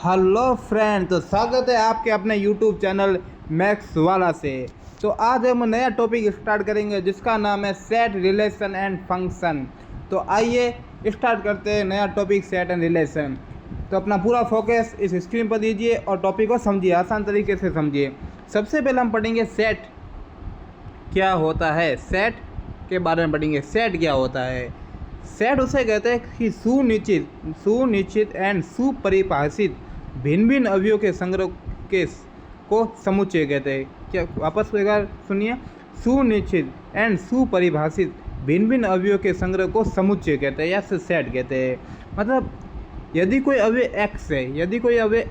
Hello friend, तो स्वागत है आपके अपने यूट्यूब चैनल मैक्स वाला से। तो आज हम नया टॉपिक स्टार्ट करेंगे जिसका नाम है सेट, रिलेशन एंड फंक्शन। तो आइए स्टार्ट करते हैं नया टॉपिक सेट एंड रिलेशन। तो अपना पूरा फोकस इस स्क्रीन पर दीजिए और टॉपिक को समझिए, आसान तरीके से समझिए। सबसे पहले हम पढ़ेंगे सेट क्या होता है। सेट के बारे में पढ़ेंगे। सेट क्या होता है? सेट उसे कहते हैं कि सुनिश्चित एंड सुपरिभाषित भिन्न भिन्न अवयवों के संग्रह को समुच्चय कहते हैं। क्या वापस एक बार सुनिए। सुनिश्चित एंड सुपरिभाषित भिन्न भिन्न अवयवों के संग्रह को समुच्चय कहते हैं या सेट कहते हैं। मतलब यदि कोई अवयव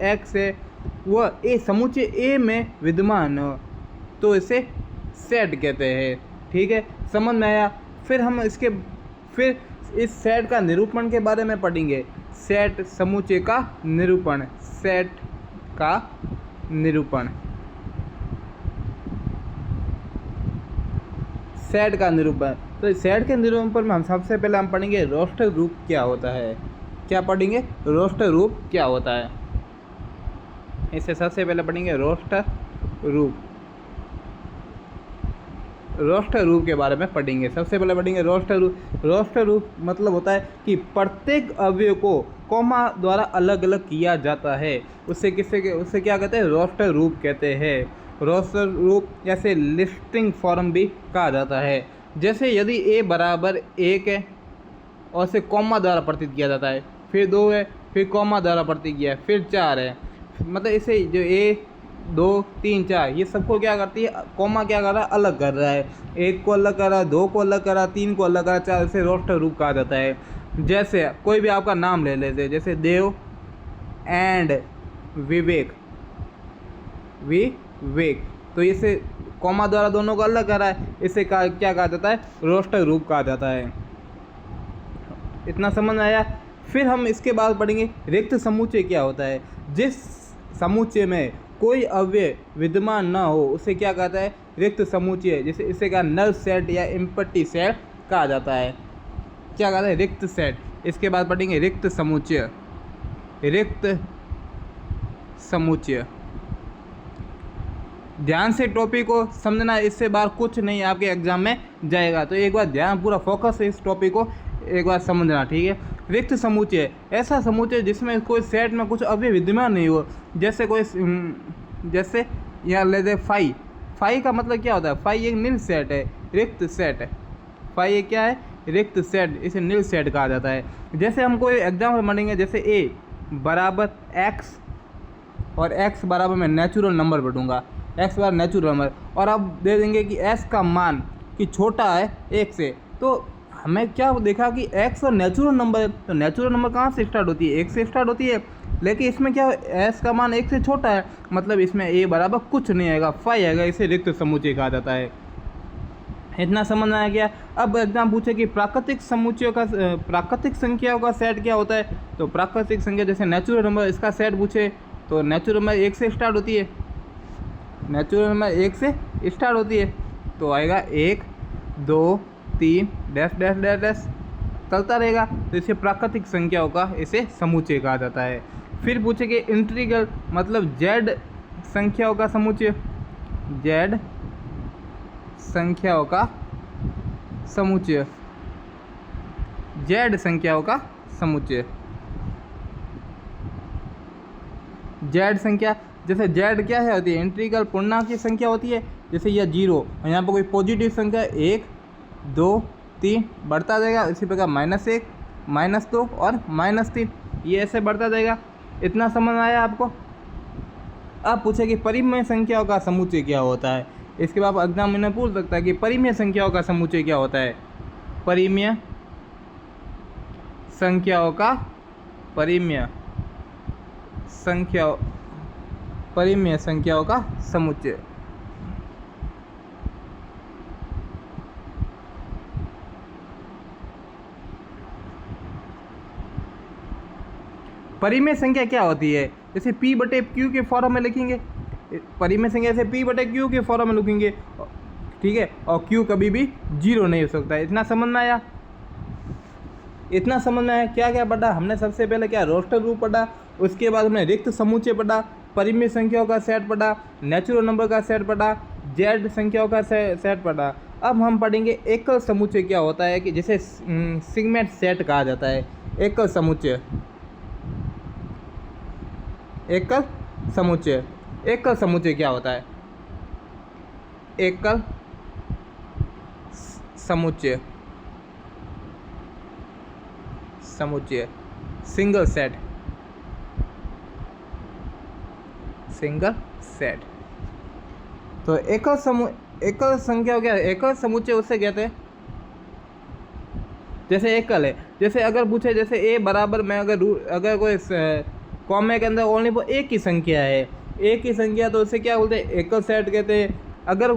x है वह ए समुच्चय ए में विद्यमान हो तो इसे सेट कहते हैं। ठीक है, समझ में आया? फिर इस सेट का निरूपण के बारे में पढ़ेंगे। सेट समुच्चय का निरूपण। सेट का निरूपण। तो सेट के निरूपण में हम सबसे पहले पढ़ेंगे रोस्टर रूप क्या होता है। क्या पढ़ेंगे? रोस्टर रूप क्या होता है। इसे सबसे पहले पढ़ेंगे रोस्टर रूप। रोस्टर रूप के बारे में पढ़ेंगे। सबसे पहले पढ़ेंगे रोस्टर रूप। रोस्टर रूप मतलब होता है कि प्रत्येक अवयव को कॉमा द्वारा अलग अलग किया जाता है। उससे क्या कहते हैं? रोस्टर रूप कहते हैं। रोस्टर रूप जैसे लिस्टिंग फॉर्म भी कहा जाता है। जैसे यदि a बराबर 1 है और इसे कॉमा द्वारा प्रतीत किया जाता है, फिर 2 है, फिर कॉमा द्वारा प्रतीत किया है, फिर 4 है। मतलब इसे जो a 2 3 4 ये सबको क्या करती है? कॉमा क्या कर रहा है? अलग कर रहा है। 1 को अलग कर रहा है, 2 को अलग कर रहा है, 3 को अलग कर रहा है, 4। इसे रोस्टर रूप कहा जाता है। जैसे कोई भी आपका नाम ले लेते, जैसे देव एंड विवेक, तो इसे कॉमा द्वारा दोनों को अलग कर रहा है। इसे क्या कहा जाता है? रोस्टर रूप कहा जाता है। इतना समझ आया? फिर हम इसके बाद पढ़ेंगे रिक्त समुच्चय क्या होता है। जिस समुच्चय में कोई अवयव विद्यमान न हो उसे क्या कहता है? रिक्त समुच्चय। जैसे इसे क्या नल सेट या एम्प्टी सेट कहा जाता है। क्या कहता है? रिक्त सेट। इसके बाद पढ़ेंगे रिक्त समुच्चय। रिक्त समुच्चय। ध्यान से टॉपिक को समझना, इससे बाहर कुछ नहीं आपके एग्जाम में जाएगा। तो एक बार ध्यान पूरा फोकस है इस टॉपिक को एक बार समझना। ठीक है, रिक्त समुच्चय ऐसा समुच्चय जिसमें कोई सेट में कुछ अवयव विद्यमान नहीं हो। जैसे यहाँ ले दे फाई का मतलब क्या होता है? फाई एक नील सेट है, रिक्त सेट है। फाई एक क्या है? रिक्त सेट। इसे नील सेट कहा जाता है। जैसे हम कोई एग्जाम्पल मानेंगे, जैसे a बराबर x और x बराबर मैं नेचुरल नंबर बढ़ूँगा, x बराबर नेचुरल नंबर, और अब दे देंगे कि s का मान कि छोटा है 1 से। तो हमें क्या देखा कि x और नेचुरल नंबर है, तो नेचुरल नंबर कहाँ से स्टार्ट होती है? 1 से स्टार्ट होती है। लेकिन इसमें क्या s का मान 1 से छोटा है, मतलब इसमें a बराबर कुछ नहीं आएगा, फाई आएगा। इसे रिक्त समुच्चय कहा जाता है। इतना समझ में आ गया? अब एग्जाम पूछे कि प्राकृतिक संख्याओं का सेट क्या होता है। तो प्राकृतिक संख्या जैसे नेचुरल नंबर, इसका सेट पूछे तो नेचुरल नंबर 1 से स्टार्ट होती है। नेचुरल नंबर 1 से स्टार्ट होती है तो आएगा 1 2 3 डैश डैश डैश डैश चलता रहेगा। तो इसे प्राकृतिक संख्याओं का इसे समुच्चय कहा जाता है। फिर पूछेंगे इंटीग्रल मतलब z संख्याओं का समुच्चय। z संख्याओं का समुच्चय। z संख्याओं का समुच्चय। z संख्या जैसे z क्या है होती है? इंटीग्रल पूर्णांक की संख्या होती है। जैसे यह 0 और यहाँ पर कोई पॉजिटिव संख्या 1 2 3 बढ़ता जाएगा। इसी प्रकार -1 -2 और -3 ये ऐसे बढ़ता जाएगा। इतना समझ आया आपको? अब पूछे कि परिमेय संख्याओं का समुच्चय क्या होता है। इसके बाद एग्जाम में पूछ सकता है कि परिमेय संख्याओं का समुच्चय क्या होता है। परिमेय संख्याओं का समुच्चय। परिमेय संख्या क्या होती है? जैसे p/q के फॉर्म में लिखेंगे। परिमेय संख्या जैसे p/q के फॉर्म में लिखेंगे। ठीक है, और q कभी भी 0 नहीं हो सकता। इतना समझ में आया? इतना समझ में आया। क्या क्या पढ़ा हमने? सबसे पहले क्या रोस्टर रूप पढ़ा, उसके बाद हमने रिक्त समुच्चय पढ़ा, परिमित संख्याओं का सेट पढ़ा, नेचुरल नंबर का सेट पढ़ा, जेड संख्याओं का सेट पढ़ा। अब हम पढ़ेंगे एकल समुच्चय क्या होता है, कि जिसे सिगमेंट सेट कहा जाता है। एकल समुच्चय, एकल समुच्चय, एकल समुच्चय क्या होता है? एकल समुच्चय, समुच्चय सिंगल सेट, सिंगल सेट। तो एकल संख्या क्या है? एकल समुच्चय उससे कहते हैं, जैसे एकल है, जैसे अगर पूछे जैसे ए बराबर में अगर कोई कॉमे के अंदर ओनली वो एक ही संख्या है, एक ही संख्या, तो उसे क्या बोलते हैं? एकल सेट कहते हैं। अगर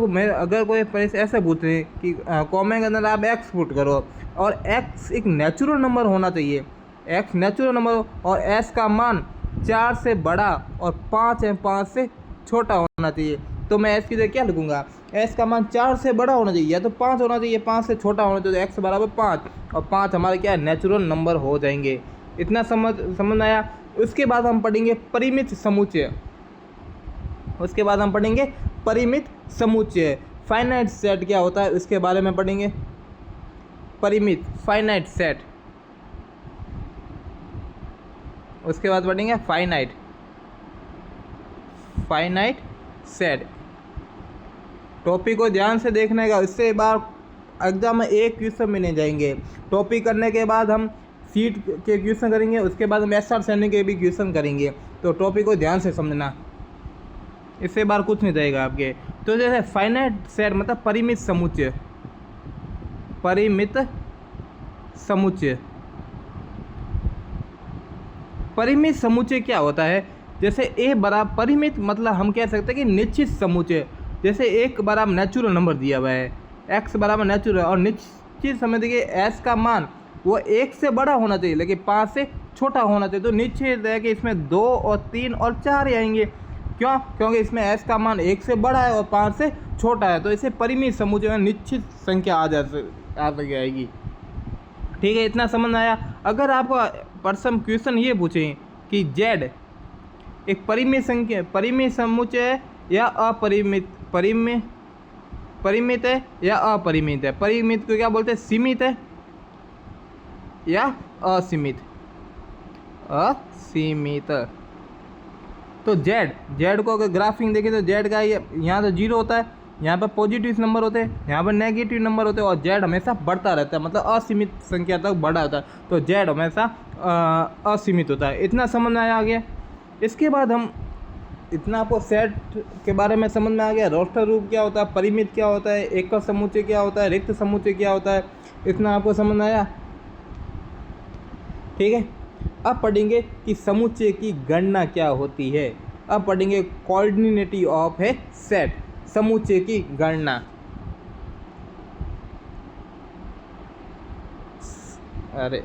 कोई ऐसे पूछे कि कॉमे के अंदर आप एक्स पुट करो और एक्स एक नेचुरल नंबर होना चाहिए, एक्स नेचुरल नंबर हो और एस का मान 4 से बड़ा और 5 है 5 से छोटा होना चाहिए, तो मैं एस की जगह क्या लिखूंगा? एस का मान 4 से बड़ा होना चाहिए या तो 5 होना चाहिए, 5 से छोटा होना चाहिए, एक्स बराबर 5 और 5 हमारे क्या नेचुरल नंबर हो जाएंगे। इतना समझ आया। उसके बाद हम पढ़ेंगे परिमित समुच्चय, उसके बाद हम पढ़ेंगे परिमित समुच्चय। फाइनाइट सेट क्या होता है उसके बारे में पढ़ेंगे। परिमित फाइनाइट सेट, उसके बाद पढ़ेंगे फाइनाइट सेट। टॉपिक को ध्यान से देखने का, इससे बार एग्जाम में एक क्वेश्चन में नहीं जाएंगे। टॉपिक करने के बाद हम सीट के क्वेश्चन करेंगे, उसके बाद हम एसआर सैनिक के भी क्वेश्चन करेंगे, तो टॉपिक को ध्यान से समझना, इससे बार कुछ नहीं जाएगा आपके। तो जैसे फाइनाइट सेट मतलब परिमित समुच्चय, परिमित समुच्चय। परिमित समुच्चय क्या होता है? जैसे ए बराबर परिमित मतलब हम कह सकते हैं कि निश्चित समुच्चय। जैसे एक बराबर नेचुरल नंबर दिया हुआ है, एक्स बराबर नेचुरल, और निश्चित समय देखिए एस का मान वो 1 से बड़ा होना चाहिए लेकिन 5 से छोटा होना चाहिए। तो निश्चित है कि इसमें 2 और 3 और 4 ही आएंगे। क्यों? क्योंकि इसमें एस का मान 1 से बड़ा है और 5 से छोटा है, तो इसे परिमित समुच्चय में निश्चित संख्या आ जाएगी। ठीक है, इतना समझ आया। अगर आपको प्रश्न क्वेश्चन ये पूछें कि जेड एक परिमित समुच्चय है या परिमित है या अपरिमित है। परिमित को क्या बोलते हैं? सीमित है या असीमित, असीमित। तो जेड को अगर ग्राफिंग देखें तो जेड का ये यहाँ तो 0 होता है, यहाँ पर पॉजिटिव नंबर होते हैं, यहाँ पर नेगेटिव नंबर होते हैं, और जेड हमेशा बढ़ता रहता है, मतलब असीमित संख्या तक बढ़ा होता है, तो जेड हमेशा असीमित होता है। इतना समझ में आ गया। इसके बाद हम इतना आपको सेट के बारे में समझ में आ गया। रोस्टर रूप क्या होता है, परिमित क्या होता है, एकल समुच्चय क्या होता है, रिक्त समुच्चय क्या होता है, इतना आपको समझ में आया। ठीक है, अब पढ़ेंगे कि समुच्चय की गणना क्या होती है। अब पढ़ेंगे कोऑर्डिनेट ऑफ ए सेट, समुच्चय की गणना। अरे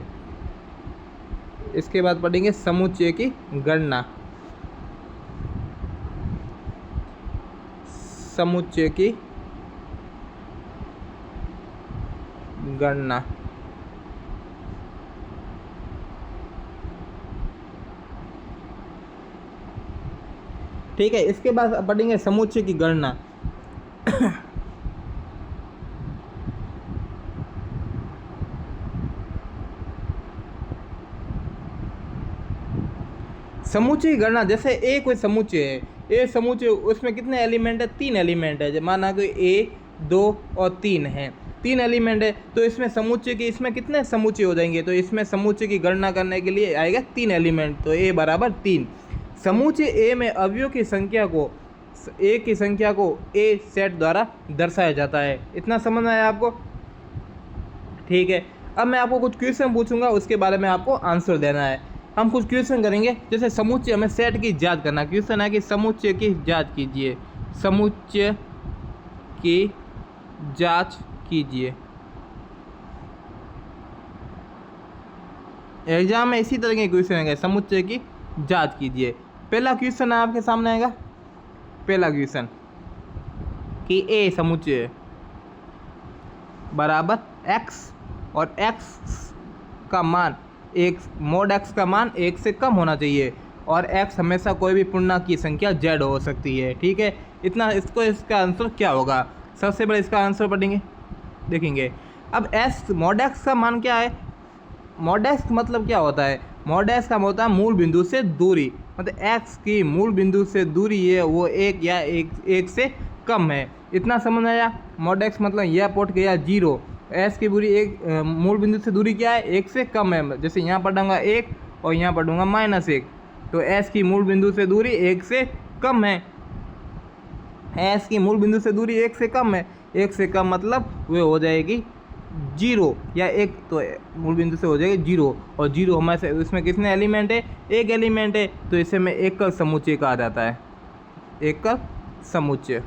इसके बाद पढ़ेंगे समुच्चय की गणना, समुच्चय की गणना। ठीक है, इसके बाद पढ़ेंगे समुच्चय की गणना। समुच्चय की गणना, जैसे ए कोई समुच्चय है, ए समुच्चय उसमें कितने एलिमेंट है? 3 एलिमेंट है। माना कि ए 2 और 3 है, 3 एलिमेंट है, तो इसमें समुच्चय की इसमें कितने समुच्चय हो जाएंगे? तो इसमें समुच्चय की गणना करने के लिए आएगा 3 एलिमेंट, तो ए बराबर 3। समुच्चय ए में अवयवों की संख्या को ए की संख्या को ए सेट द्वारा दर्शाया जाता है। इतना समझ आया आपको? ठीक है, अब मैं आपको कुछ क्वेश्चन पूछूंगा, उसके बारे में आपको आंसर देना है। हम कुछ क्वेश्चन करेंगे, जैसे समुच्चय हमें सेट की जांच करना। क्वेश्चन है कि समुच्चय की जांच कीजिए, समुच्चय की जांच कीजिए। एग्जाम में इसी तरह के क्वेश्चन आएंगे, समुच्चय की जांच कीजिए। पहला क्वेश्चन है आपके सामने आएगा, पहला क्वेश्चन कि ए समुच्चय बराबर एक्स और एक्स का मान एक mod x का मान 1 से कम होना चाहिए और x हमेशा कोई भी पूर्णांक की संख्या z हो सकती है। ठीक है, इतना इसका आंसर क्या होगा? सबसे पहले इसका आंसर पढ़ेंगे, देखेंगे। अब mod x का मान क्या है? mod x मतलब क्या होता है? mod x का होता है मूल बिंदु से दूरी, मतलब x की मूल बिंदु से दूरी है वो 1 या 1 से कम है। इतना समझ आया? mod x मतलब यह पुट गया 0, s की दूरी मूल बिंदु से दूरी क्या है? 1 से कम है। जैसे यहाँ पर दूंगा 1 और यहाँ पर दूंगा -1, तो s की मूल बिंदु से दूरी 1 से कम है। s की मूल बिंदु से दूरी 1 से कम है, 1 से कम मतलब वे हो जाएगी 0 या 1, तो मूल बिंदु से हो जाएगी 0, और 0 हमारे इसमें कितने एलिमेंट है? एक एलिमेंट है, तो इसे में एकल समुच्चय कहा जाता है, एकल समुच्चय।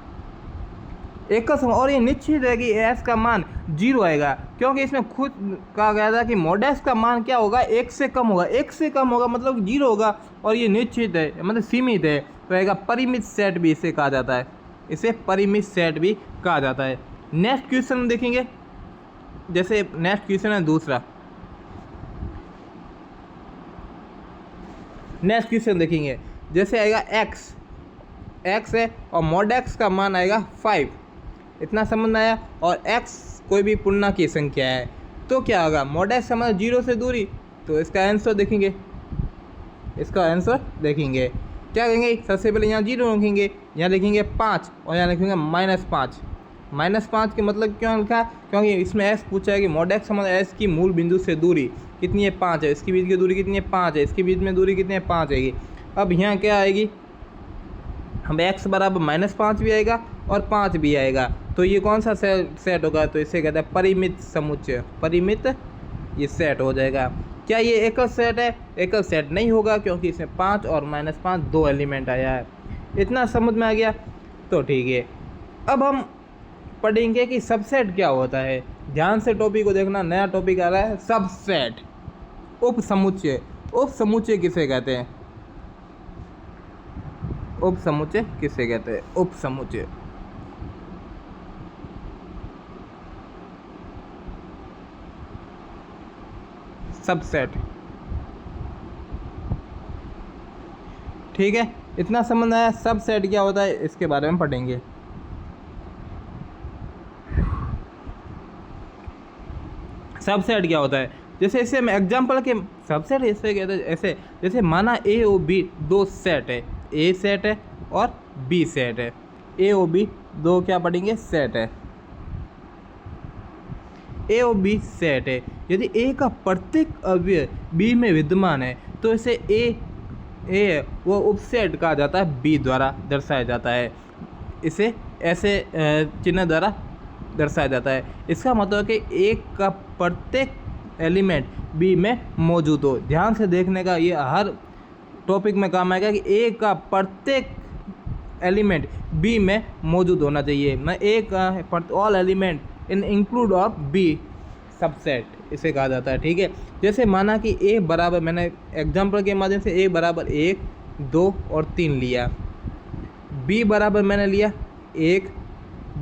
और ये निश्चित है कि s का मान 0 आएगा, क्योंकि इसमें खुद कहा गया था कि mod x का मान क्या होगा? 1 से कम होगा। 1 से कम होगा मतलब 0 होगा, और ये निश्चित है मतलब सीमित है, तो आएगा परिमित सेट भी इसे कहा जाता है, इसे परिमित सेट भी कहा जाता है। नेक्स्ट क्वेश्चन देखेंगे, जैसे नेक्स्ट क्वेश्चन है दूसरा। नेक्स्ट क्वेश्चन देखेंगे, जैसे आएगा x है और mod x का मान आएगा 5, इतना समझ में आया। और x कोई भी पूर्णांक की संख्या है, तो क्या होगा? mod x का मतलब 0 से दूरी, तो इसका आंसर देखेंगे, क्या करेंगे? सबसे पहले यहाँ 0 लिखेंगे, यहाँ लिखेंगे 5 और यहाँ लिखेंगे -5। -5 के मतलब क्यों लिखा? क्योंकि इसमें s पूछा है कि mod x मतलब s की मूल बिंदु से दूरी कितनी है? 5 है। इसके बीच की दूरी कितनी है? 5 है। इसके बीच में दूरी कितनी है? 5 आएगी। अब यहाँ क्या आएगी? हम x बराबर -5 भी आएगा और 5 भी आएगा, तो ये कौन सा सेट होगा? तो इसे कहते हैं परिमित समुच्चय, परिमित ये सेट हो जाएगा। क्या ये एकल सेट है? एकल सेट नहीं होगा, क्योंकि इसमें 5 और -5 दो एलिमेंट आया है। इतना समझ में आ गया? तो ठीक है, अब हम पढ़ेंगे कि सबसेट क्या होता है। ध्यान से टॉपिक को देखना, नया टॉपिक आ रहा है सबसेट। उप समुच्चय, उप समुच्चय किसे कहते हैं? उप समुच्चय किसे कहते हैं? उप समुच्चय सबसेट। ठीक है, इतना समझ आया? सबसेट क्या होता है इसके बारे में पढ़ेंगे। सबसेट क्या होता है? जैसे इसे हम एग्जांपल के सबसेट ऐसे कहते हैं, ऐसे जैसे माना ए और बी दो सेट है, ए सेट है और बी सेट है। ए और बी दो क्या पढ़ेंगे? सेट है। ए और बी सेट है। यदि ए का प्रत्येक अवयव बी में विद्यमान है, तो इसे ए वो उपसेट कहा जाता है, बी द्वारा दर्शाया जाता है। इसे ऐसे चिन्ह द्वारा दर्शाया जाता है। इसका मतलब है कि ए का प्रत्येक एलिमेंट बी में मौजूद हो। ध्यान से देखने का, ये हर टॉपिक में काम आएगा कि ए का प्रत्येक एलिमेंट बी में मौजूद होना चाहिए। मैं ए का all element in include of B subset इसे कहा जाता है। ठीक है, जैसे माना कि ए बराबर, मैंने एग्जांपल के माध्यम से ए बराबर 1, 2 और 3 लिया। बी बराबर मैंने लिया 1,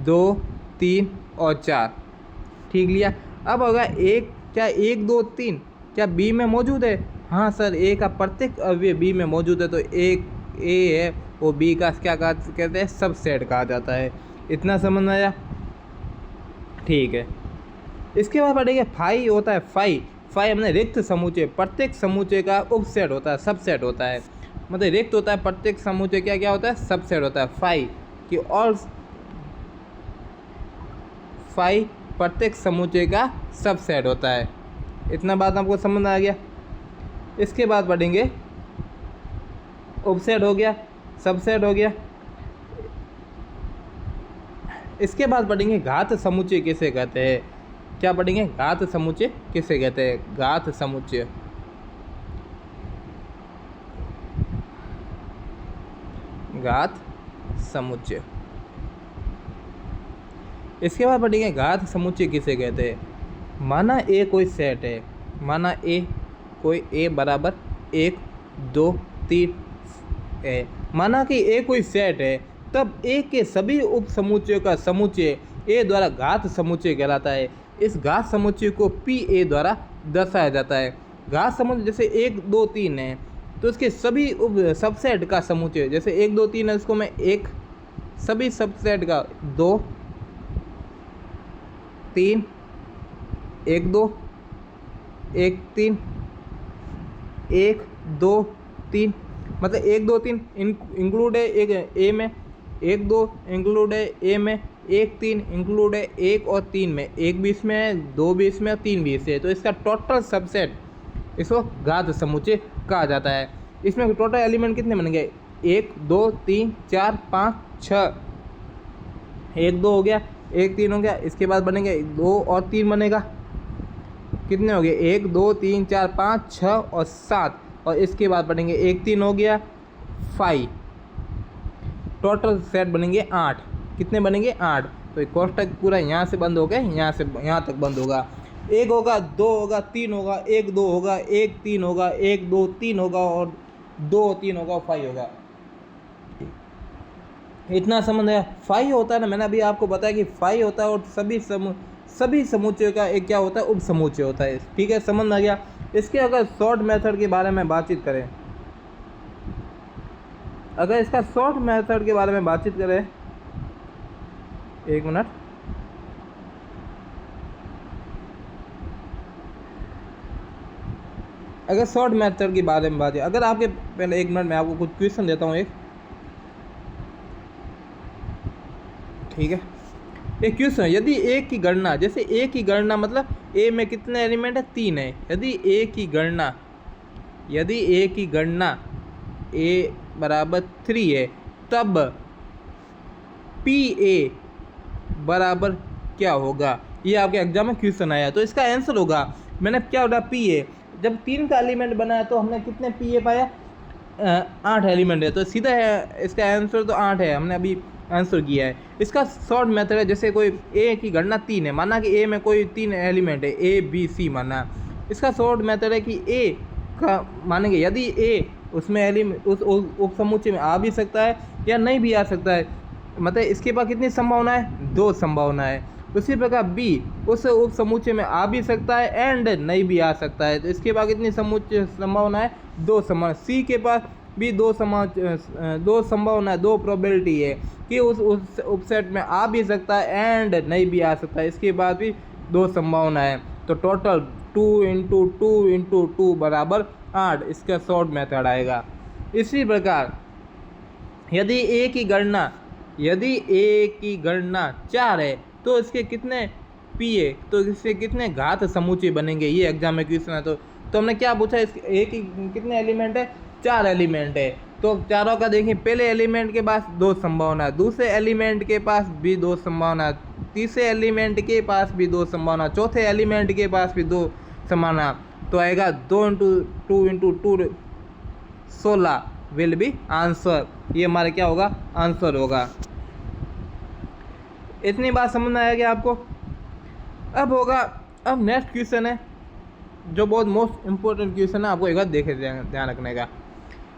2, 3 और 4, ठीक लिया। अब अगर एक क्या 1, 2, 3 क्या बी में मौजूद है? हाँ सर, ए का प्रत्येक अवयव बी में मौजूद है, तो एक ए है वो बी का क्या कहते हैं? सबसेट कहा जाता है। इतना समझ में आया? ठीक है, इसके बाद पढ़ेंगे फाई होता है। फाई हमने रिक्त समुच्चय, प्रत्येक समुच्चय का उपसेट होता है, सबसेट होता है। मतलब रिक्त होता है, प्रत्येक समुच्चय क्या होता है? सबसेट होता है। फाई कि ऑल, फाई प्रत्येक समुच्चय का सबसेट होता है। इतना बात आपको समझ में आ गया? इसके बाद पढ़ेंगे उपसेट हो गया, सबसेट हो गया। इसके बाद पढ़ेंगे घात समुच्चय किसे कहते हैं। क्या पढ़ेंगे? घात समुच्चय किसे कहते हैं? घात समुच्चय, घात समुच्चय। इसके बाद पढ़ेंगे घात समुच्चय किसे कहते हैं। माना ए कोई सेट है, माना ए कोई ए बराबर 1, 2, 3 है। माना कि ए कोई सेट है, तब ए के सभी उप समुच्चयों का समुच्चय ए द्वारा घात समुच्चय कहलाता है। इस घात समुच्चय को पी ए द्वारा दर्शाया जाता है। घात समुच्चय जैसे 1 2 3 है तो इसके सभी उप सबसेट का समुच्चय, जैसे 1 2 3 है इसको मैं एक, सभी सबसेट का 2 3 1 2 1 3 1 2 3, मतलब 1 2 3 इंक्लूड है एक ए में, 1 2 इंक्लूड है ए में, 1 3 इंक्लूड है 1 और 3 में, 1 भी इसमें है, 2 भी इसमें और 3 भी इससे है, तो इसका टोटल सबसेट इसको घात समुच्चय कहा जाता है। इसमें टोटल एलिमेंट कितने बनेंगे? 1 2 3 4 5 6, 1 2 हो गया, 1 3 हो गया, इसके बाद बनेंगे 2 और 3 बनेगा, कितने हो गए? 1 2 3 4 5 6 और 7, और इसके बाद बनेंगे 1 3 हो गया 5, टोटल सेट बनेंगे 8। कितने बनेंगे? 8। तो ये कोष्टक पूरा यहाँ से बंद हो गया, यहाँ से यहाँ तक बंद होगा। 1 होगा, 2 होगा, 3 होगा, 1 2 होगा, 1 3 होगा, 1 2 3 होगा और 2 3 होगा, 5 होगा। इतना संबंध है। 5 होता है ना, मैंने अभी आपको बताया कि 5 होता है और सभी समुच्चयों का एक क्या होता है? उप समुच्चय होता है। ठीक है, समझ में आ गया। इसके अगर शॉर्ट मेथड के बारे में बातचीत करें, अगर इसका शॉर्ट मेथड के बारे में बातचीत करें, एक मिनट, अगर शॉर्ट मेथड के बारे में बात है, अगर आपके पहले 1 मिनट में आपको कुछ क्वेश्चन देता हूँ एक, ठीक है। एक क्वेश्चन, यदि ए की गणना, जैसे ए की गणना मतलब ए में कितने एलिमेंट है? 3 है। यदि ए की गणना ए बराबर 3 है, तब पी ए बराबर क्या होगा? ये आपके एग्जाम में क्वेश्चन आया, तो इसका आंसर होगा, मैंने क्या होगा? पी ए, जब 3 का एलिमेंट बनाया तो हमने कितने पी ए पाया? 8 एलिमेंट है, तो सीधा है इसका आंसर तो 8 है, हमने अभी आंसर किया है। इसका शॉर्ट मेथड है, जैसे कोई ए की गणना 3 है, माना कि ए में कोई 3 एलिमेंट है, ए बी सी माना। इसका शॉर्ट मेथड है कि ए का मानेंगे, यदि ए उसमें एलिमेंट उस उप समुच्चय में आ भी सकता है या नहीं भी आ सकता है, मतलब इसके पास कितनी संभावना है? 2 संभावना है। उसी प्रकार बी उस उप समुच्चय में आ भी सकता है एंड नहीं भी आ सकता है, तो इसके पास कितनी संभावना है? 2 संभावना। सी के पास भी 2 संभावना, 2 प्रोबेबिलिटी है कि उस उपसेट में आ भी सकता है एंड नहीं भी आ सकता है, इसके बाद भी 2 संभावना है। तो टोटल 2 × 2 × 2 बराबर 8, इसका शॉर्ट मेथड आएगा। इसी प्रकार यदि ए की गणना 4 है तो इसके कितने पी ए, तो इसके कितने घात समुच्चय बनेंगे? ये एग्जाम में क्वेश्चन है। तो हमने क्या पूछा? इस ए की कितने एलिमेंट है? 4 एलिमेंट है। तो चारों का देखिए, पहले एलिमेंट के पास 2 संभावना, दूसरे एलिमेंट के पास भी 2 संभावना, तीसरे एलिमेंट के पास भी 2 संभावना, चौथे एलिमेंट के पास भी 2 संभावना, तो आएगा 2 × 2 × 2 16 विल बी आंसर। ये हमारा क्या होगा? आंसर होगा। इतनी बात समझ में आएगी आपको? अब नेक्स्ट क्वेश्चन है जो बहुत मोस्ट इम्पोर्टेंट क्वेश्चन है, आपको एक बार देखे ध्यान रखने का।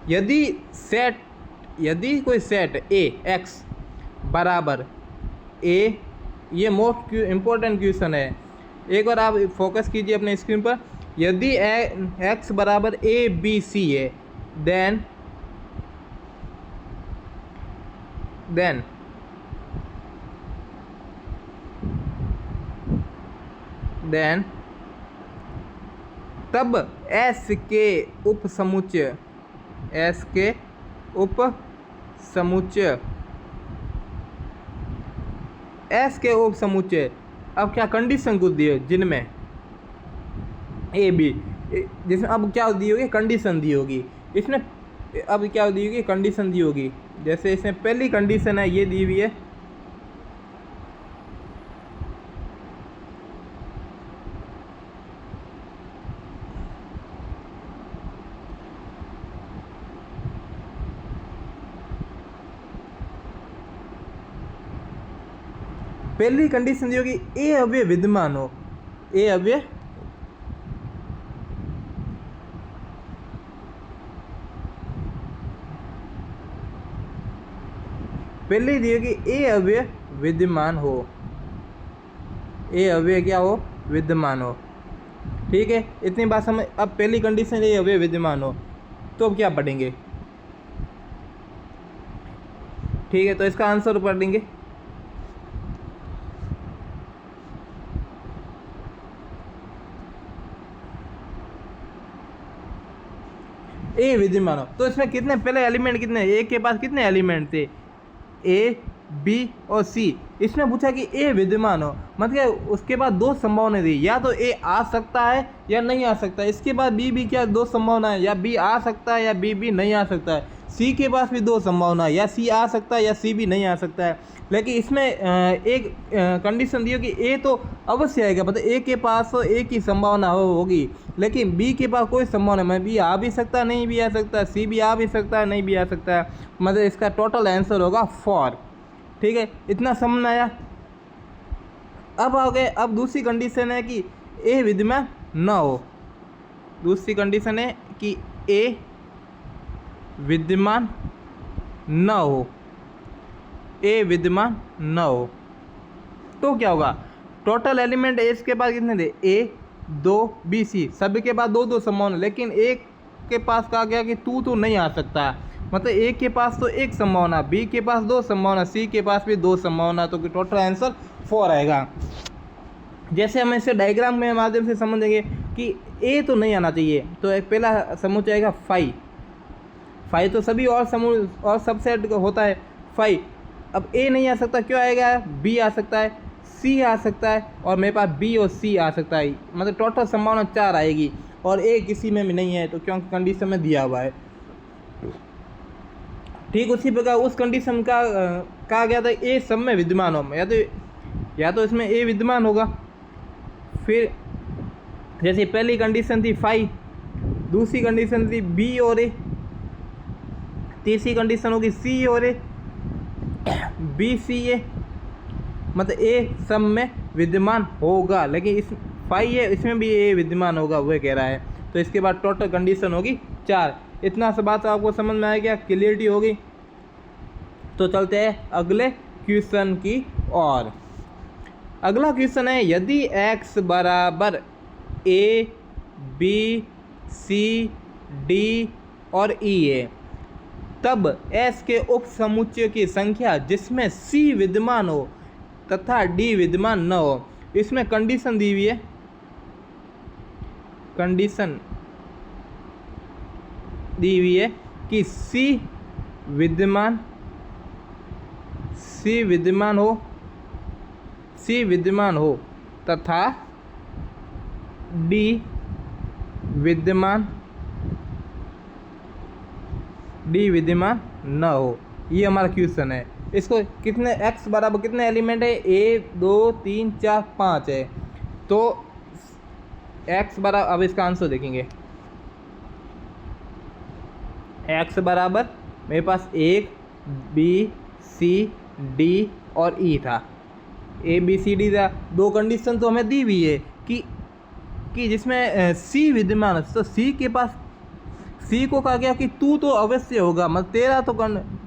यदि कोई सेट ए एक्स बराबर ए, ये मोस्ट इम्पोर्टेंट क्वेश्चन है, एक बार आप फोकस कीजिए अपने स्क्रीन पर। यदि एक्स बराबर ए बी सी है, देन तब एस के उप समुच्चय अब क्या कंडीशन कुछ दी है, जिनमें ए बी, जिसमें अब क्या दी होगी? कंडीशन दी होगी। इसमें अब क्या दी होगी? कंडीशन दी होगी। जैसे इसमें पहली कंडीशन है, ये दी हुई है, पहली कंडीशन दी होगी ए अव्यय विद्यमान हो, ए अव्यय पहले दी होगी ए अव्यय विद्यमान हो, ए अव्यय क्या हो? विद्यमान हो। ठीक है, इतनी बात समझ। अब पहली कंडीशन ये अवयव विद्यमान हो, तो अब क्या पढ़ेंगे? ठीक है, तो इसका आंसर पढ़ेंगे। ए विद्यमान हो, तो इसमें कितने पहले एलिमेंट कितने, ए के पास कितने एलिमेंट थे? ए, बी और सी। इसमें पूछा कि ए विद्यमान हो, मतलब उसके बाद दो संभावना दी, या तो ए आ सकता है या नहीं आ सकता है। इसके बाद बी भी क्या दो संभावना है, या बी आ सकता है या बी नहीं आ सकता है। सी के पास भी दो संभावना है, या सी आ सकता है या सी भी नहीं आ सकता है। लेकिन इसमें एक कंडीशन दी हो कि ए तो अवश्य आएगा, मतलब ए के पास तो एक ही संभावना होगी, लेकिन बी के पास कोई संभावना नहीं, बी आ भी सकता है नहीं भी आ सकता है, सी भी आ भी सकता है नहीं भी आ सकता है, मतलब इसका टोटल आंसर होगा 4। ठीक है, इतना समझ में आया। अब आ गए, अब दूसरी कंडीशन है कि ए विद्यमान न हो। दूसरी कंडीशन है कि ए विद्यमान न हो, ए विद्यमान न हो, तो क्या होगा? टोटल एलिमेंट ए के पास कितने थे? ए, 2, बी, सी, सभी के पास दो दो संभावना, लेकिन एक के पास कहा गया कि तू तो नहीं आ सकता, मतलब ए के पास तो एक संभावना, बी के पास दो संभावना, सी के पास भी दो संभावना, तो टोटल आंसर 4 आएगा। जैसे हम इसे डायग्राम के माध्यम से समझेंगे कि ए तो नहीं आना चाहिए, तो एक पहला समूह आएगा 5। 5 तो सभी और समूह और सबसेट होता है 5। अब ए नहीं आ सकता, क्यों आएगा? बी आ सकता है, सी आ सकता है, और मेरे पास बी और सी आ सकता है, मतलब टोटल संभावना 4 आएगी, और ए किसी में भी नहीं है, तो क्योंकि कंडीशन में दिया हुआ है। ठीक उसी प्रकार उस कंडीशन का कहा गया था ए सब में विद्यमान हो, या तो इसमें ए विद्यमान होगा। फिर जैसे पहली कंडीशन थी 5, दूसरी कंडीशन थी बी और ए, तीसरी कंडीशन होगी सी और ए, बी सी ए, मतलब ए सब में विद्यमान होगा, लेकिन इस 5 है इसमें भी ए विद्यमान होगा, वह कह रहा है। तो इसके बाद टोटल कंडीशन होगी 4। इतना सा बात आपको समझ में आ गया, क्लियरिटी होगी। तो चलते हैं अगले क्वेश्चन की ओर। अगला क्वेश्चन है, यदि x बराबर ए, बी, सी, डी और ई है, तब S के उप समुच्चयों की संख्या जिसमें C विद्यमान हो तथा D विद्यमान न हो। इसमें कंडीशन दी हुई है, कंडीशन दी हुई है कि C विद्यमान हो तथा D विद्यमान न हो। ये हमारा क्वेश्चन है। इसको कितने x बराबर कितने एलिमेंट है? 1, 2, 3, 4, 5 है। तो x बराबर, अब इसका आंसर देखेंगे। x बराबर मेरे पास 1, B, C, D और E था, A B C D था। दो कंडीशन तो हमें दी हुई है कि जिसमें C विद्यमान है, तो C के पास सी को कहा गया कि तू तो अवश्य होगा, मतलब तेरा तो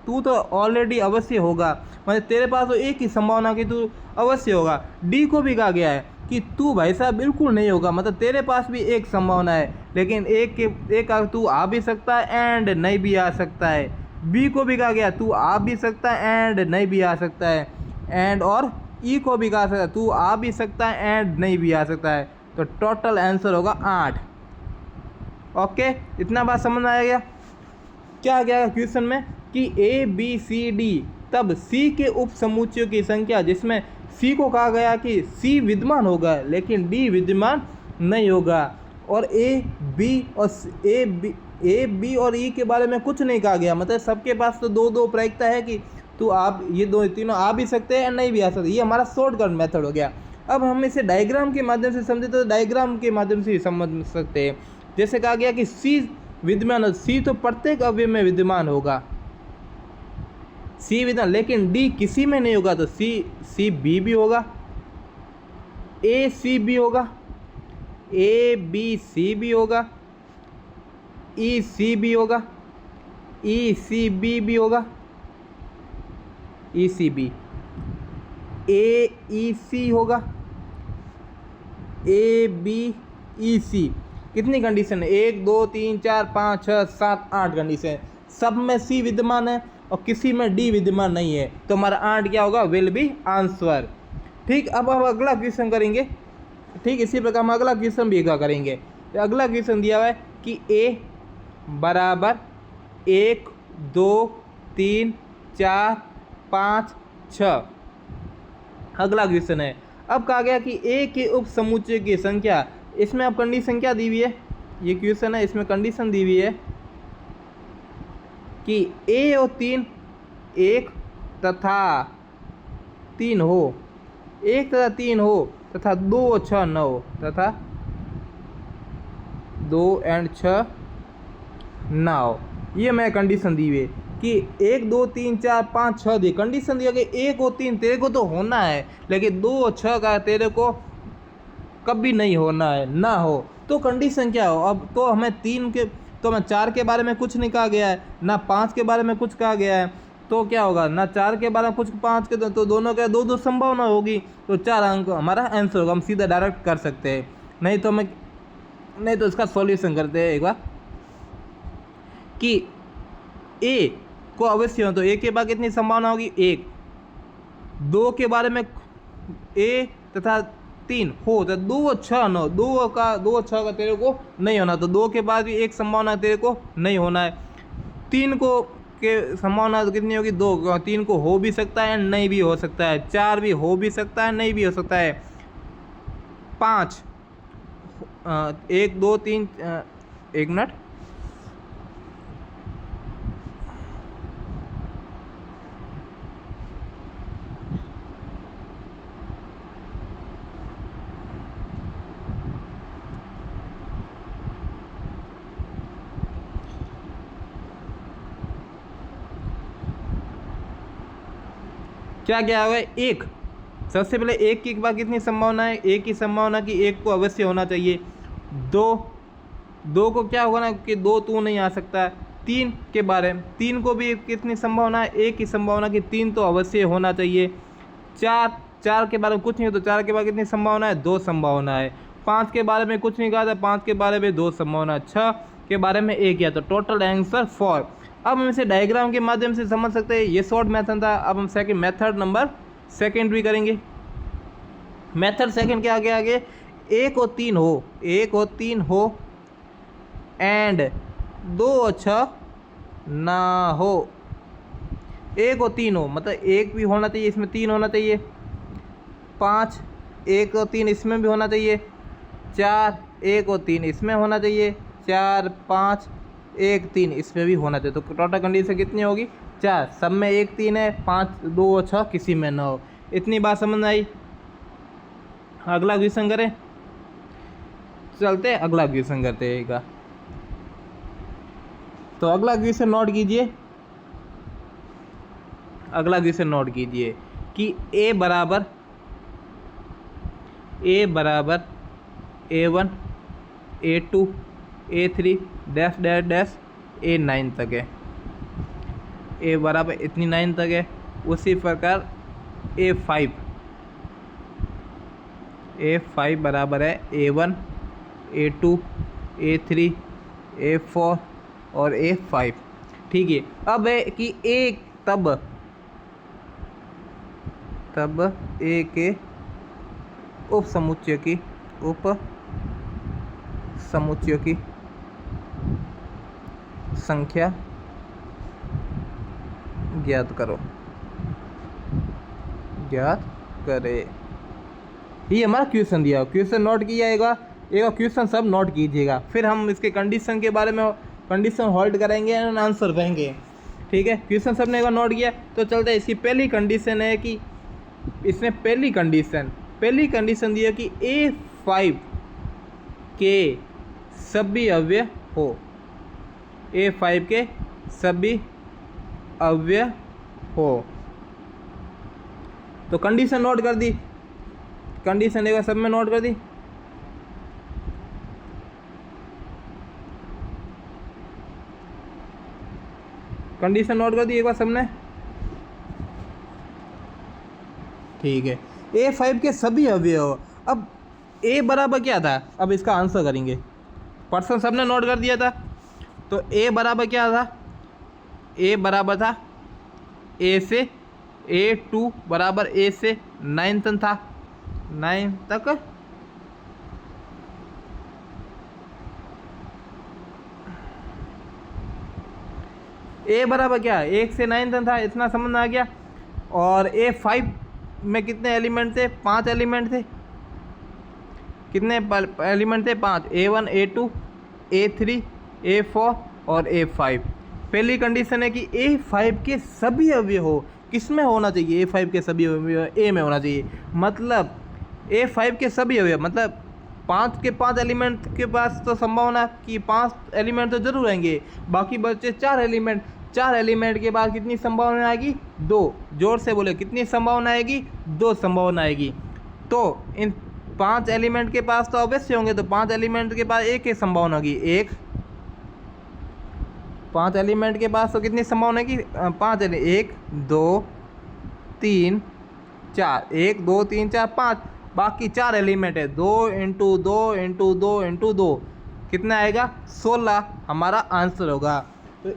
तू तो ऑलरेडी अवश्य होगा, मतलब तेरे पास तो एक ही संभावना कि तू अवश्य होगा। डी को भी कहा गया है कि तू भाई साहब बिल्कुल नहीं होगा, मतलब तेरे पास भी एक संभावना है, लेकिन एक तू आ भी सकता है एंड नहीं भी आ सकता है। बी को भी कहा गया तू आ भी सकता है एंड नहीं भी आ सकता है, एंड और ई को भी कहा सकता है तू आ भी सकता है एंड नहीं भी आ सकता है। तो टोटल आंसर होगा 8। ओके, इतना बात समझ में आ गया। क्या आ गया क्वेश्चन में कि ए बी सी डी, तब सी के उप समुच्चयों की संख्या जिसमें सी को कहा गया कि सी विद्यमान होगा लेकिन डी विद्यमान नहीं होगा, और ए बी और ई के बारे में कुछ नहीं कहा गया, मतलब सबके पास तो दो दो प्रायिकता है कि तो आप ये दो तीनों आ भी सकते हैं नहीं भी आ सकते। ये हमारा शॉर्टकट मेथड हो गया। अब हम इसे डायग्राम के माध्यम से समझे तो डायग्राम के माध्यम से समझ सकते हैं। जैसे कहा गया कि सी विद्यमान हो, सी तो प्रत्येक अवयव में विद्यमान होगा, सी विद्यमान, लेकिन डी किसी में नहीं होगा, तो सी बी भी होगा, ए सी भी होगा, ए बी सी भी होगा, ई सी भी होगा, ई सी बी भी होगा, ई सी बी, ए ई सी होगा, ए बी ई सी। कितनी कंडीशन है? 1 2 3 4 5 6 7 8 कंडीशन। सब में सी विद्यमान है और किसी में डी विद्यमान नहीं है, तो हमारा 8 क्या होगा? Will be answer. ठीक, अब हम अगला क्वेश्चन करेंगे। ठीक, इसी प्रकार हम अगला क्वेश्चन भी करेंगे। तो अगला क्वेश्चन दिया हुआ है कि ए बराबर 1 2 3 4 5 6। अगला क्वेश्चन है, अब कहा गया कि ए के उप समुच्चय की संख्या। इसमें अब कंडीशन क्या दी हुई है? ये क्वेश्चन है, इसमें कंडीशन दी हुई है कि ए और 3 1 तथा 3 हो, 1 तथा 3 हो, तथा 2 और 6 न हो, तथा 2 और 6 ना हो। ये मैं कंडीशन दी हुई है कि 1 2 3 4 5 6 दी कंडीशन दिया कि 1 और 3 तेरे को तो होना है, लेकिन 2 और 6 का तेरे को कभी नहीं होना है, ना हो। तो कंडीशन क्या हो? अब तो हमें 3 के, तो हमें 4 के बारे में कुछ नहीं कहा गया है, ना 5 के बारे में कुछ कहा गया है। तो क्या होगा? ना 4 के बारे में कुछ, 5 के, तो दोनों के दो संभावना होगी, तो 4 अंक हमारा आंसर होगा। हम सीधा डायरेक्ट कर सकते हैं, नहीं तो इसका सॉल्यूशन करते हैं एक बार कि ए को अवश्य हो, तो ए के बाद कितनी संभावना होगी? 1। 2 के बारे में ए तथा 3 हो, तो 2 और 6 न हो, 2 और 6 का तेरे को नहीं होना, तो 2 के बाद भी एक संभावना तेरे को नहीं होना है। 3 को के संभावना कितनी होगी? 2। 3 को हो भी सकता है, नहीं भी हो सकता है। 4 भी हो भी सकता है, नहीं भी हो सकता है। 5 1 2 3 1 मिनट, क्या क्या होगा? 1। सबसे पहले 1 की बात कितनी संभावना है? 1 की संभावना कि 1 को अवश्य होना चाहिए। 2 को क्या होगा ना कि 2 तू नहीं आ सकता। 3 के बारे में 3 को भी कितनी संभावना है? 1 की संभावना कि 3 तो अवश्य होना चाहिए। 4 के बारे में कुछ नहीं हो, तो 4 के बाद कितनी संभावना है? 2 संभावना है। 5 के बारे में कुछ नहीं कहा था, 5 के बारे में 2 संभावना। 6 के बारे में 1 है, तो टोटल आंसर 4। अब हम इसे डायग्राम के माध्यम से समझ सकते हैं। ये शॉर्ट मेथड था। अब हम मेथड नंबर सेकंड भी करेंगे। मेथड सेकंड के आगे 1 और 3 हो, 1 और 3 हो एंड 2 और 6 ना हो। 1 और 3 हो, मतलब 1 भी होना चाहिए, इसमें 3 होना चाहिए। 5 1 और 3 इसमें भी होना चाहिए। 4 1 और 3 इसमें होना चाहिए। 4 5 1 3 इसमें भी होना चाहिए। तो टोटल कंडीशन कितनी होगी? 4। सब में 1 3 है, 5 2 और 6 किसी में ना हो। इतनी बात समझ आई। अगला क्वेश्चन करें, चलते अगला क्वेश्चन करते हैं। तो अगला क्वेश्चन नोट कीजिए। अगला क्वेश्चन नोट कीजिए कि ए बराबर A1 A2 A3 dash dash dash A9 तक है। ए बराबर इतनी 9 तक है। उसी प्रकार A5 बराबर है A1 A2 A3 A4 और A5। ठीक है। अब है कि A तब A के उप समुच्चय की संख्या ज्ञात करे। ये हमारा क्वेश्चन दिया। क्वेश्चन नोट किया एक क्वेश्चन सब नोट कीजिएगा, फिर हम इसके कंडीशन के बारे में कंडीशन होल्ड करेंगे एंड आंसर देंगे। ठीक है, क्वेश्चन सब ने एक बार नोट किया तो चलते हैं। इसकी पहली कंडीशन है कि इसने पहली कंडीशन दी है कि A5 के सभी अव्यय हो। A5 के सभी अव्यय हो। तो कंडीशन नोट कर दी। कंडीशन एक बार सब में नोट कर दी। कंडीशन नोट कर दी एक बार सबने। ठीक है, A5 के सभी अवयव। अब ए बराबर क्या था, अब इसका आंसर करेंगे। पर्सन सबने नोट कर दिया था, तो ए बराबर क्या था, ए बराबर था ए से A2 बराबर ए से 9 तक था, 9 तक। ए बराबर क्या, 1 से 9 तक था, इतना समझ में आ गया। और A5 में कितने एलिमेंट थे, 5 एलिमेंट थे। कितने एलिमेंट थे, 5। A1 A2 A3 A4 और A5। पहली कंडीशन है कि A5 के सभी अवयव हो, किस में होना चाहिए, A5 के सभी अवयव ए में होना चाहिए। मतलब A5 के सभी अवयव मतलब 5 के 5 एलिमेंट के पास तो संभावना कि 5 एलिमेंट तो जरूर आएंगे, बाकी बचे 4 एलिमेंट। 4 एलिमेंट के बाद कितनी संभावना आएगी, 2। जोर से बोले कितनी संभावना आएगी, 2 संभावना आएगी। तो इन 5 एलिमेंट के पास तो अवश्य होंगे, तो 5 एलिमेंट के पास एक ही संभावना होगी, 1। 5 एलिमेंट के पास तो कितनी संभावना है कि 5 1 2 3 4, 1 2 3 4 5, बाकी 4 एलिमेंट है, 2 इंटू 2 इंटू 2 इंटू 2 कितना आएगा, 16 हमारा आंसर होगा। तो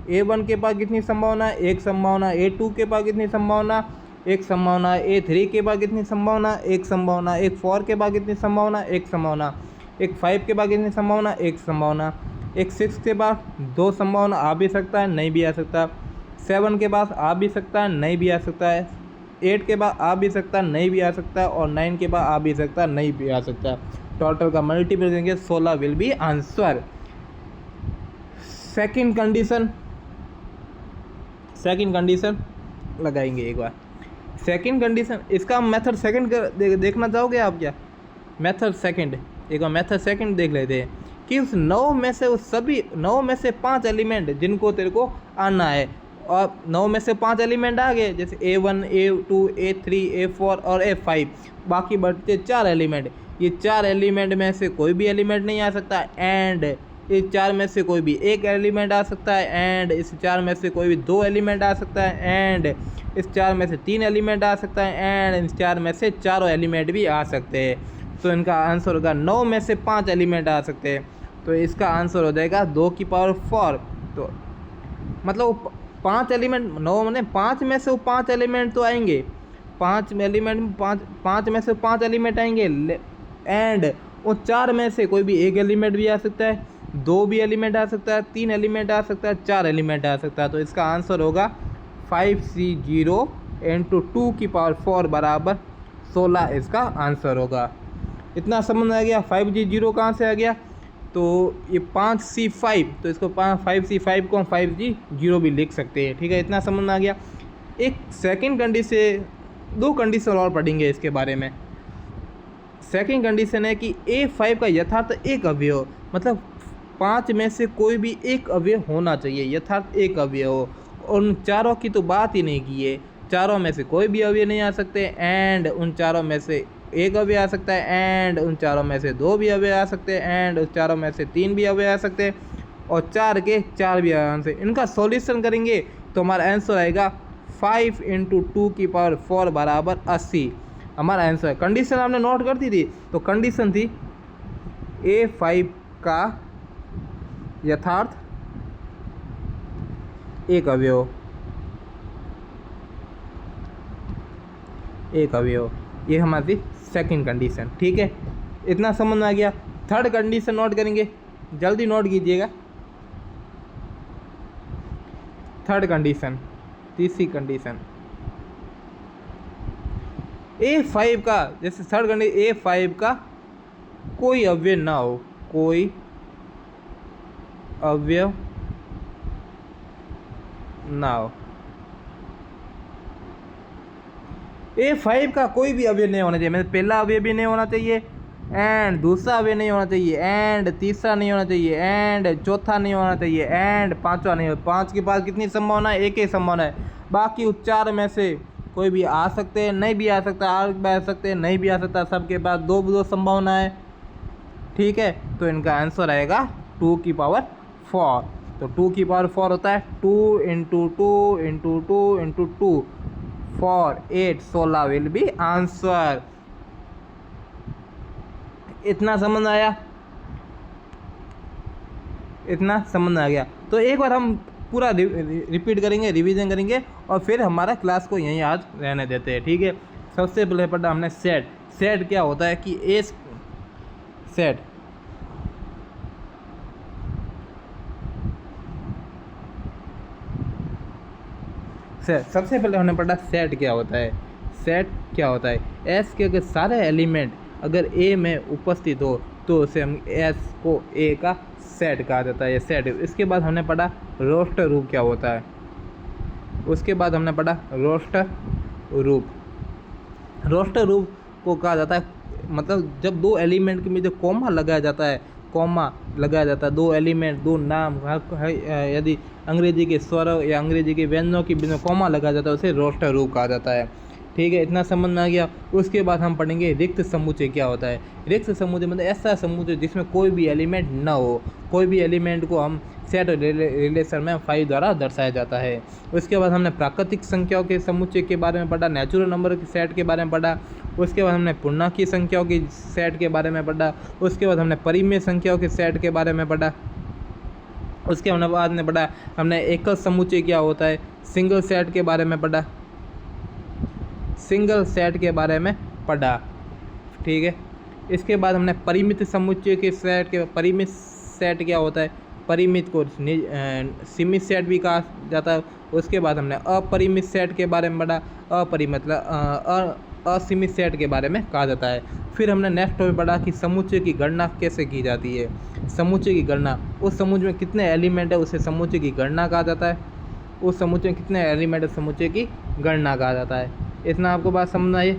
A1 के पास कितनी संभावना है, एक संभावना। A2 के पास कितनी संभावना, एक संभावना। A3 के पास कितनी संभावना, एक संभावना। A4 के पास कितनी संभावना, एक संभावना। A5 के पास कितनी संभावना, एक संभावना। A6 के पास 2 संभावना, आ भी सकता है नहीं भी आ सकता। 7 के पास आ भी सकता है नहीं भी आ सकता है। 8 के पास आ भी सकता है नहीं भी आ सकता है। और 9 के पास आ भी सकता है नहीं भी आ सकता है। टोटल का मल्टीपल करेंगे, 16 will be answer. Second condition लगाएंगे एक बार। सेकंड कंडीशन, इसका मेथड सेकंड देखना चाहोगे आप क्या, मेथड सेकंड, एक बार मेथड सेकंड देख लेते हैं कि उस 9 में से उस सभी 9 में से 5 एलिमेंट जिनको तेरे को आना है, और 9 में से 5 एलिमेंट आ गए, जैसे A1 A2 A3 A4 और A5, बाकी बचते 4 एलिमेंट। ये 4 एलिमेंट में से कोई भी एलिमेंट नहीं आ सकता, एंड इस 4 में से कोई भी एक एलिमेंट आ सकता है, एंड इस 4 में से कोई भी 2 एलिमेंट आ सकता है, एंड इस 4 में से 3 एलिमेंट आ सकता है, एंड इस 4 में से 4 एलिमेंट भी आ सकते हैं। तो इनका आंसर होगा 9 में से 5 एलिमेंट आ सकते हैं, तो इसका आंसर हो जाएगा 2 की पावर 4। तो मतलब 5 एलिमेंट, 9 में 5 में से 5 एलिमेंट तो आएंगे, 5 एलिमेंट 5 में से 5 एलिमेंट आएंगे, एंड वो 4 में से कोई भी एक एलिमेंट भी आ सकता है, 2 भी एलिमेंट आ सकता है, 3 एलिमेंट आ सकता है, 4 एलिमेंट आ सकता है। तो इसका आंसर होगा 5C0 इंटू 2 की पावर 4 बराबर 16 इसका आंसर होगा। इतना समझ आ गया। 5G0 कहाँ से आ गया, तो ये 5C5, तो इसको 5C5 को हम 5G0 भी लिख सकते हैं, ठीक है। इतना समझ में आ गया। एक सेकंड कंडीशन, 2 कंडीशन और पढ़ेंगे इसके बारे में। सेकंड कंडीशन है कि A5 का यथार्थ एक अवयव, मतलब 5 में से कोई भी एक अवयव होना चाहिए, यथार्थ एक अवयव हो। उन चारों की तो बात ही नहीं की है, चारों में से कोई भी अवयव नहीं आ सकते, एंड उन चारों में से एक अवयव आ सकता है, एंड उन चारों में से 2 भी अवयव आ सकते हैं, एंड उस चारों में से 3 भी अवयव आ सकते हैं, और 4 के 4 भी आंसर। इनका सॉल्यूशन करेंगे तो हमारा आंसर आएगा 5 इंटू 2 की पावर 4 बराबर 80 हमारा आंसर है। कंडीशन आपने नोट कर दी थी, तो कंडीशन थी A5 का यथार्थ एक अवयव, ये हमारी सेकंड कंडीशन, ठीक है। इतना समझ में आ गया। थर्ड कंडीशन नोट करेंगे, जल्दी नोट कीजिएगा। थर्ड कंडीशन, तीसरी कंडीशन, A5 का, जैसे थर्ड कंडीशन A5 का कोई अवयव ना हो, कोई अवयव ना हो। A5 का कोई भी अवयव नहीं होना चाहिए, मतलब पहला अवयव भी नहीं होना चाहिए, एंड दूसरा अवयव नहीं होना चाहिए, एंड तीसरा नहीं होना चाहिए, एंड चौथा नहीं होना चाहिए, एंड पांचवा नहीं हो। 5 के पास कितनी संभावना है, एक ही संभावना है। बाकी उस 4 में से कोई भी आ सकते हैं, नहीं भी आ सकता, आ सकते हैं, नहीं भी आ सकता, सबके पास 2 संभावना है, ठीक है। तो इनका आंसर आएगा 2 की पावर 4। तो 2 की पावर 4 होता है 2 into 2 into 2 into 2 4 8 16 will be answer. इतना समझ आया, इतना समझ आ गया। तो एक बार हम पूरा रिपीट करेंगे, रिवीजन करेंगे और फिर हमारा क्लास को यहीं आज रहने देते हैं, ठीक है। सबसे पहले पढ़ा हमने सेट। सेट क्या होता है कि ए सेट सबसे पहले हमने पढ़ा सेट क्या होता है। सेट क्या होता है, एस के अगर सारे एलिमेंट अगर ए में उपस्थित हो तो उसे हम एस को ए का सेट कहा जाता है, ये सेट। इसके बाद हमने पढ़ा रोस्टर रूप क्या होता है। उसके बाद हमने पढ़ा रोस्टर रूप। रोस्टर रूप को कहा जाता है मतलब जब दो एलिमेंट के में जो कॉमा लगाया जाता है, कॉमा लगाया जाता है, दो एलिमेंट दो नाम यदि अंग्रेजी के स्वर या अंग्रेजी के व्यंजनों के बिना कॉमा लगाया जाता है उसे रोस्टर रूप कहा जाता है, ठीक है। इतना समझ में आ गया। उसके बाद हम पढ़ेंगे रिक्त समुच्चय क्या होता है। रिक्त समुच्चय मतलब ऐसा समुच्चय जिसमें कोई भी एलिमेंट ना हो, कोई भी एलिमेंट को हम सेट रिलेशन में 5 द्वारा दर्शाया जाता है। उसके बाद हमने प्राकृतिक संख्याओं के समुच्चय के बारे में पढ़ा, नेचुरल नंबर के सेट के बारे में पढ़ा। उसके बाद हमने पूर्णांकीय संख्याओं की सेट के बारे में पढ़ा। उसके बाद हमने परिमेय संख्याओं के सेट के बारे में पढ़ा। उसके बाद में पढ़ा हमने एकल समुच्चय क्या होता है, सिंगल सेट के बारे में पढ़ा, सिंगल सेट के बारे में पढ़ा, ठीक है। इसके बाद हमने परिमित समुच्चय के सेट के, परिमित सेट क्या होता है, परिमित को सीमित सेट भी कहा जाता है। उसके बाद हमने अपरिमित सेट के बारे में पढ़ा, अपरिमित असीमित सेट के बारे में कहा जाता है। फिर हमने नेक्स्ट टॉपिक पढ़ा कि समुच्चय की गणना कैसे की जाती है। समुच्चय की गणना, उस समुच्चय में कितने एलिमेंट है उसे समुच्चय की गणना कहा जाता है। उस समुच्चय में कितने एलिमेंट है समुच्चय की गणना कहा जाता है। इतना आपको बात समझ आई,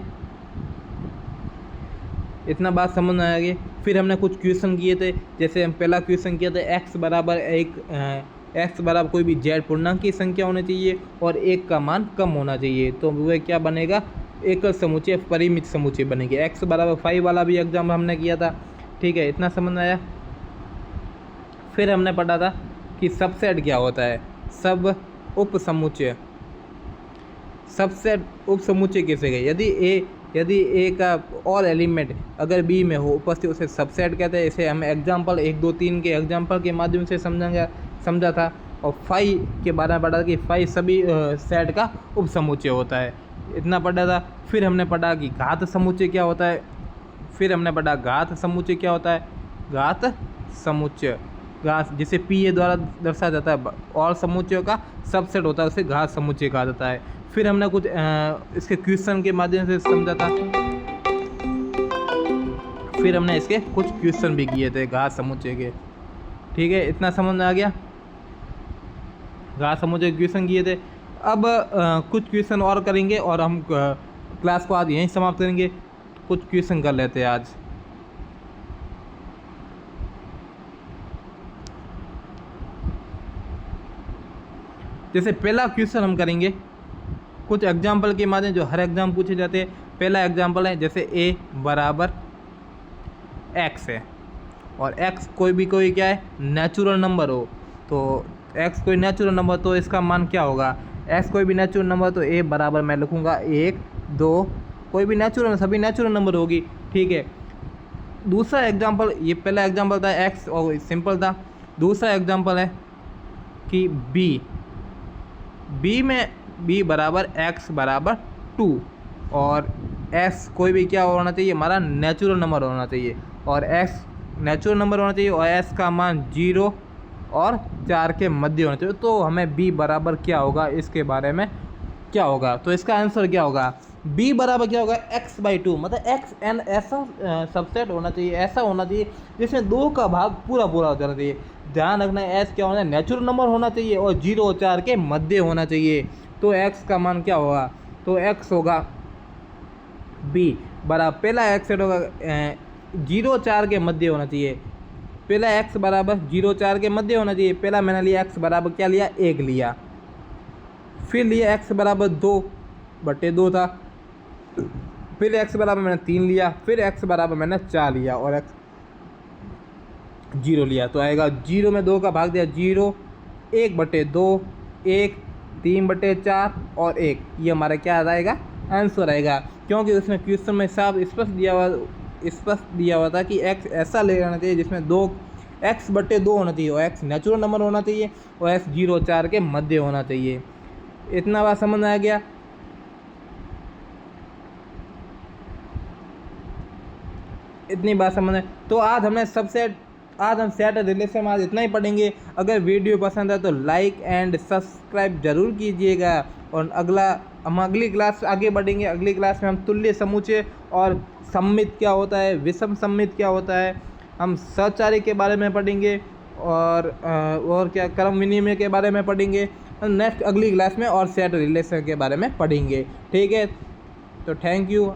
इतना बात समझ आ गई। फिर हमने कुछ क्वेश्चन किए थे, जैसे हम पहला क्वेश्चन किया था एक्स बराबर कोई भी जेड पूर्णांक की संख्या होनी चाहिए और 1 का मान कम होना चाहिए, तो वह क्या बनेगा, एकल समुच्चय परिमित समुच्चय बनेगी। एक्स बराबर 5 वाला भी एग्जाम हमने किया था, ठीक है। इतना समझ आया। फिर हमने पढ़ा था कि सबसेट क्या होता है, सब उप समुच्चय। सबसेट उप समुच्चय कैसे गए, यदि ए का और एलिमेंट अगर बी में हो उपस्थित उसे सबसेट कहते हैं। इसे हम एग्जाम्पल 1 2 3 के एग्जाम्पल के माध्यम से समझा था। और 5 के बारे में पढ़ा कि 5 सभी सेट का उप समुच्चय होता है, इतना पढ़ा था। फिर हमने पढ़ा कि घात समुच्चय क्या होता है। फिर हमने पढ़ा घात समुच्चय क्या होता है, घात समुच्चय, घात जिसे पी ए द्वारा दर्शाया जाता है और समुच्चयों का सबसेट होता है उसे घात समुच्चय कहा जाता है। फिर हमने कुछ इसके क्वेश्चन के माध्यम से समझा था। फिर हमने इसके कुछ क्वेश्चन भी किए थे घात समुच्चय के, ठीक है। इतना समझ में आ गया, घात समुच्चय क्वेश्चन किए थे। अब कुछ क्वेश्चन और करेंगे और हम क्लास को आज यहीं समाप्त करेंगे। कुछ क्वेश्चन कर लेते हैं आज। जैसे पहला क्वेश्चन हम करेंगे कुछ एग्जाम्पल के माध्यम, जो हर एग्जाम पूछे जाते हैं। पहला एग्जाम्पल है जैसे a बराबर x है और x कोई क्या है, नेचुरल नंबर हो, तो x कोई नेचुरल नंबर तो इसका मान क्या होगा, x कोई भी नेचुरल नंबर तो a बराबर मैं लिखूँगा 1 2, कोई भी नेचुरल, सभी नेचुरल नंबर होगी, ठीक है। दूसरा एग्जाम्पल, ये पहला एग्जाम्पल था x और सिंपल था। दूसरा एग्जाम्पल है कि b में b बराबर x बराबर 2 और x कोई भी क्या होना चाहिए, हमारा नेचुरल नंबर होना चाहिए और x नेचुरल नंबर होना चाहिए और s का मान 0 और 4 के मध्य होना चाहिए। तो हमें b बराबर क्या होगा, इसके बारे में क्या होगा, तो इसका आंसर क्या होगा, b बराबर क्या होगा x/2, मतलब x n ऐसा सबसेट होना चाहिए, ऐसा होना चाहिए जिसमें 2 का भाग पूरा हो जाना चाहिए। ध्यान रखना है s क्या होना है, नेचुरल नंबर होना चाहिए और 0 और 4 के मध्य होना चाहिए। तो x का मान क्या होगा, तो x होगा b बराबर, पहला x सेट होगा 0 4 के मध्य होना चाहिए। पहला x बराबर 0 4 के मध्य होना चाहिए। पहला मैंने लिया x बराबर क्या लिया, 1 लिया। फिर लिया x बराबर 2/2 था। फिर x बराबर मैंने 3 लिया। फिर x बराबर मैंने 4 लिया और x 0 लिया। तो आएगा 0 में 2 का भाग दिया 0, 1/2, 1, 3/4 और 1, ये हमारा क्या आएगा, आंसर आएगा। क्योंकि उसमें क्वेश्चन में साफ स्पष्ट दिया हुआ स्पष्ट दिया हुआ था कि x ऐसा ले लेना चाहिए जिसमें x/2 होना चाहिए और x नेचुरल नंबर होना चाहिए और x 0 और 4 के मध्य होना चाहिए। इतना बात समझ में आ गया। इतनी बात समझ में, तो आज हम सेट रिलेशन में आज इतना ही पढ़ेंगे। अगर वीडियो पसंद है तो लाइक एंड सब्सक्राइब जरूर कीजिएगा और हम अगली क्लास आगे बढ़ेंगे। अगली क्लास में हम तुल्य समुच्चय और सममित क्या होता है, विषम सममित क्या होता है, हम सहचारी के बारे में पढ़ेंगे और क्या क्रम विनिमय के बारे में पढ़ेंगे। नेक्स्ट अगली क्लास में और सेट रिलेशन के बारे में पढ़ेंगे। ठीक है, तो थैंक यू।